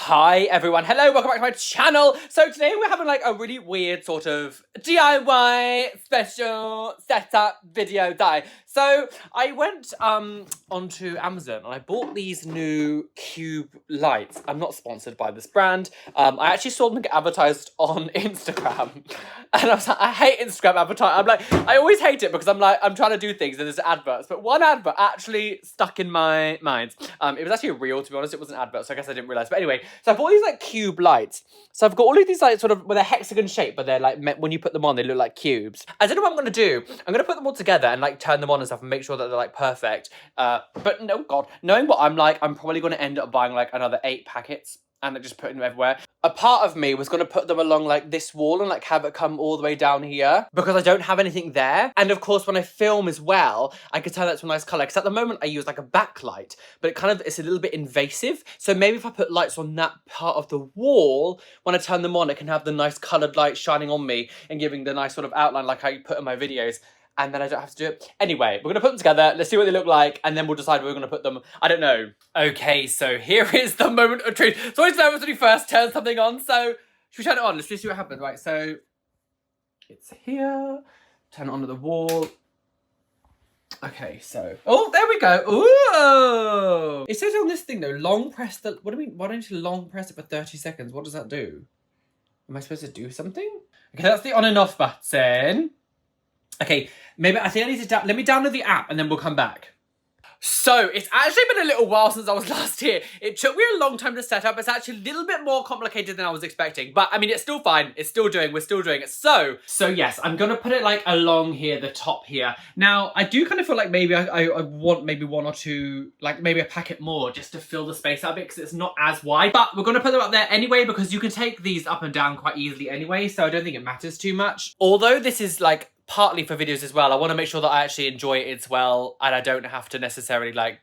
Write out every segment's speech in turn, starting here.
Hi everyone, hello, welcome back to my channel. So today we're having like a really weird sort of DIY special setup video day. So I went onto Amazon and I bought these new cube lights. I'm not sponsored by this brand. I actually saw them get advertised on Instagram. And I was like, I hate Instagram advertising. I'm like, I always hate it because I'm trying to do things and there's adverts. But one advert actually stuck in my mind. It was actually real, to be honest. It was an advert, so I guess I didn't realise. But anyway, so I bought these like cube lights. So I've got all of these like sort of, well, they're hexagon shaped, but they're like, when you put them on, they look like cubes. I don't know what I'm going to do. I'm going to put them all together and like turn them on and stuff and make sure that they're like perfect. But no, God, knowing what I'm like, I'm probably going to end up buying like another 8 packets and like just putting them everywhere. A part of me was going to put them along like this wall and like have it come all the way down here because I don't have anything there. And of course, when I film as well, I could turn that to a nice colour because at the moment I use like a backlight, but it's a little bit invasive. So maybe if I put lights on that part of the wall, when I turn them on, it can have the nice coloured light shining on me and giving the nice sort of outline like I put in my videos. And then I don't have to do it. Anyway, we're going to put them together. Let's see what they look like. And then we'll decide where we're going to put them. I don't know. Okay, so here is the moment of truth. So I always nervous when you first turn something on. So should we turn it on? Let's just see what happens. Right, so it's here. Turn it onto the wall. Okay, so... Oh, there we go. Ooh! It says on this thing, though, long press the... What do you mean? Why don't you long press it for 30 seconds? What does that do? Am I supposed to do something? Okay, that's the on and off button. Okay, maybe I think I need to let me download the app and then we'll come back. So, it's actually been a little while since I was last here. It took me a long time to set up. It's actually a little bit more complicated than I was expecting. But, I mean, it's still fine. We're still doing it. So yes, I'm going to put it, like, along here, the top here. Now, I do kind of feel like maybe I want maybe 1 or 2, like, maybe a packet more just to fill the space out a bit because it's not as wide. But we're going to put them up there anyway because you can take these up and down quite easily anyway. So, I don't think it matters too much. Although this is, like, partly for videos as well, I want to make sure that I actually enjoy it as well and I don't have to necessarily like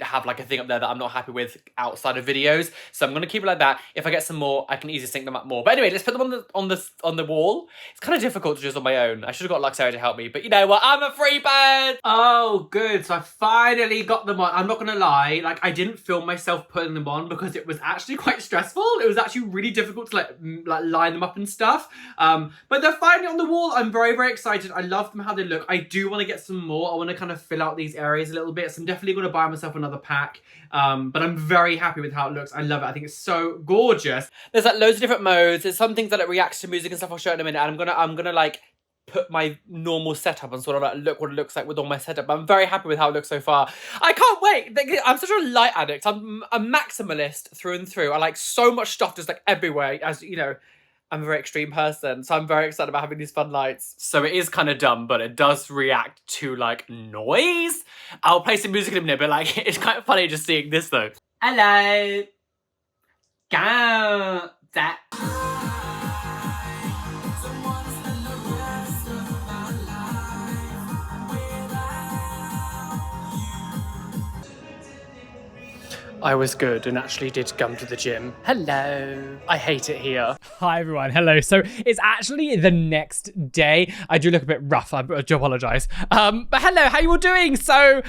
have like a thing up there that I'm not happy with outside of videos. So I'm going to keep it like that. If I get some more, I can easily sync them up more. But anyway, let's put them on the wall. It's kind of difficult to do this on my own. I should have got Luxaria to help me, but you know what? I'm a free bird. Oh, good. So I finally got them on. I'm not going to lie. Like I didn't film myself putting them on because it was actually quite stressful. It was actually really difficult to like line them up and stuff. But they're finally on the wall. I'm very, very excited. I love them how they look. I do want to get some more. I want to kind of fill out these areas a little bit. So I'm definitely going to buy myself another pack, but I'm very happy with how it looks. I love it. I think it's so gorgeous. There's like loads of different modes. There's some things that it reacts to music and stuff. I'll show in a minute. And I'm gonna like put my normal setup and sort of like look what it looks like with all my setup. I'm very happy with how it looks so far. I can't wait. I'm such a light addict. I'm a maximalist through and through. I like so much stuff just like everywhere, as you know. I'm a very extreme person, so I'm very excited about having these fun lights. So it is kind of dumb, but it does react to, like, noise. I'll play some music in a minute, but, like, it's kind of funny just seeing this, though. Hello. Go. That. I was good and actually did come to the gym. Hello. I hate it here. Hi everyone, hello. So it's actually the next day. I do look a bit rough, I do apologise. But hello, how you all doing? So,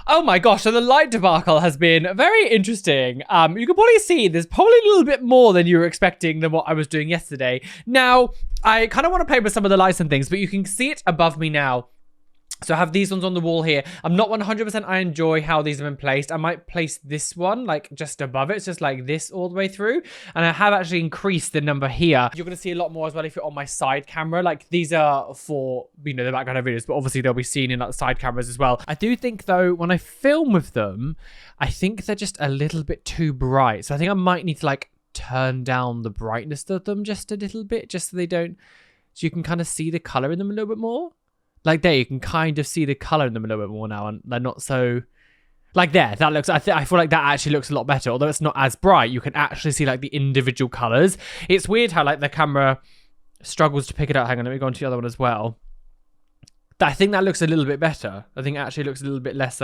oh my gosh, so the light debacle has been very interesting. You can probably see there's probably a little bit more than you were expecting than what I was doing yesterday. Now, I kind of want to play with some of the lights and things, but you can see it above me now. So I have these ones on the wall here. I'm not 100% I enjoy how these have been placed. I might place this one like just above it. It's just like this all the way through. And I have actually increased the number here. You're going to see a lot more as well if you're on my side camera. Like these are for, you know, the background of videos, but obviously they'll be seen in like side cameras as well. I do think though, when I film with them, I think they're just a little bit too bright. So I think I might need to like turn down the brightness of them just a little bit, just so they don't, so you can kind of see the color in them a little bit more. Like there, you can kind of see the colour in them a little bit more now, and they're not so... Like there, that looks... I feel like that actually looks a lot better. Although it's not as bright, you can actually see like the individual colours. It's weird how like the camera struggles to pick it out. Hang on, let me go on to the other one as well. I think that looks a little bit better. I think it actually looks a little bit less...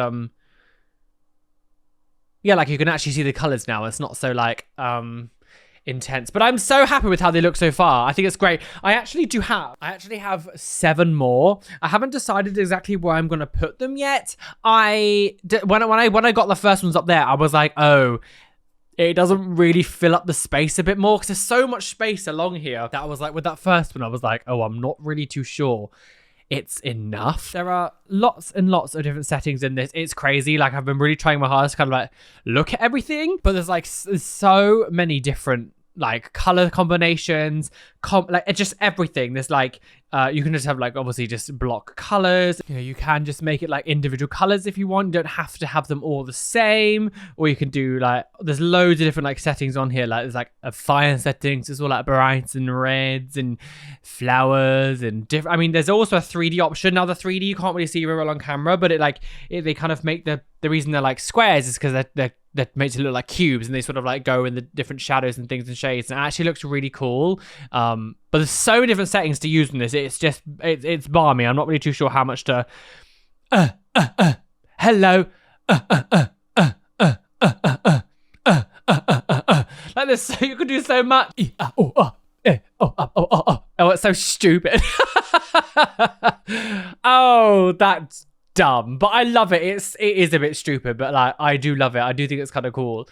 Yeah, like you can actually see the colours now. It's not so like... intense, but I'm so happy with how they look so far. I think it's great. I actually have 7 more. I haven't decided exactly where I'm going to put them yet. When I got the first ones up there, I was like, oh, it doesn't really fill up the space a bit more because there's so much space along here that I was like, with that first one, I was like, oh, I'm not really too sure it's enough. There are lots and lots of different settings in this. It's crazy. Like, I've been really trying my hardest to kind of like look at everything, but there's like so many different like color combinations, like it's just everything. There's like you can just have like obviously just block colors. You know, you can just make it like individual colors if you want. You don't have to have them all the same, or you can do like, there's loads of different like settings on here. Like there's like a fire settings. There's all like brights and reds and flowers and different. I mean, there's also a 3D option. Now the 3D you can't really see very well on camera, but they kind of make the reason they're like squares is because that makes it look like cubes, and they sort of like go in the different shadows and things and shades, and it actually looks really cool. But there's so many different settings to use in this. It's just it's balmy. I'm not really too sure how much to hello like this. So you could do so much. Oh, it's so stupid. Oh, that's dumb, but I love it. It is a bit stupid, but like I do love it. I do think it's kind of cool.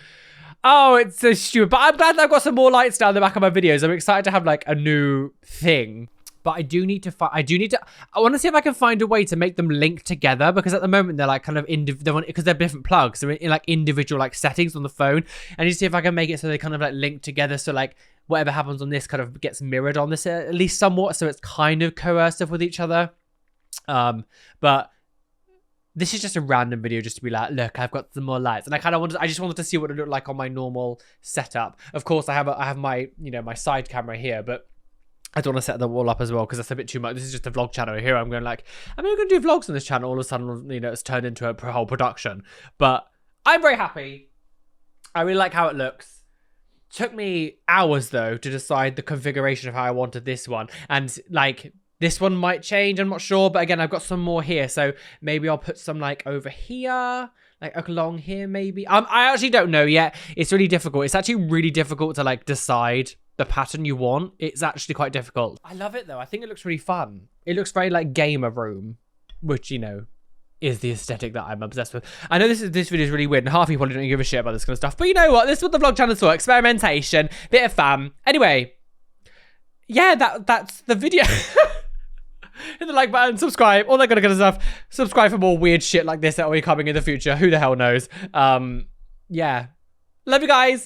Oh, it's so stupid, but I'm glad that I've got some more lights down the back of my videos. I'm excited to have like a new thing, but I want to see if I can find a way to make them link together, because at the moment they're like kind of because they're different plugs. They're in like individual like settings on the phone, and you see if I can make it so they kind of like link together, so like whatever happens on this kind of gets mirrored on this at least somewhat, so it's kind of coercive with each other. But this is just a random video just to be like, look, I've got some more lights. And I just wanted to see what it looked like on my normal setup. Of course, I have my, you know, my side camera here, but I don't want to set them all up as well because that's a bit too much. This is just a vlog channel here. I'm going to do vlogs on this channel. All of a sudden, you know, it's turned into a whole production. But I'm very happy. I really like how it looks. Took me hours though to decide the configuration of how I wanted this one. And like, this one might change, I'm not sure, but again, I've got some more here, so maybe I'll put some like over here, like along here maybe. I actually don't know yet. It's really difficult. It's actually really difficult to like decide the pattern you want. It's actually quite difficult. I love it though. I think it looks really fun. It looks very like gamer room, which, you know, is the aesthetic that I'm obsessed with. I know this video is really weird, and half people don't give a shit about this kind of stuff, but you know what? This is what the vlog channel's for. Experimentation, bit of fun. Anyway, yeah, that's the video. Hit the like button, subscribe, all that kind of stuff. Subscribe for more weird shit like this that will be coming in the future. Who the hell knows? Yeah. Love you guys.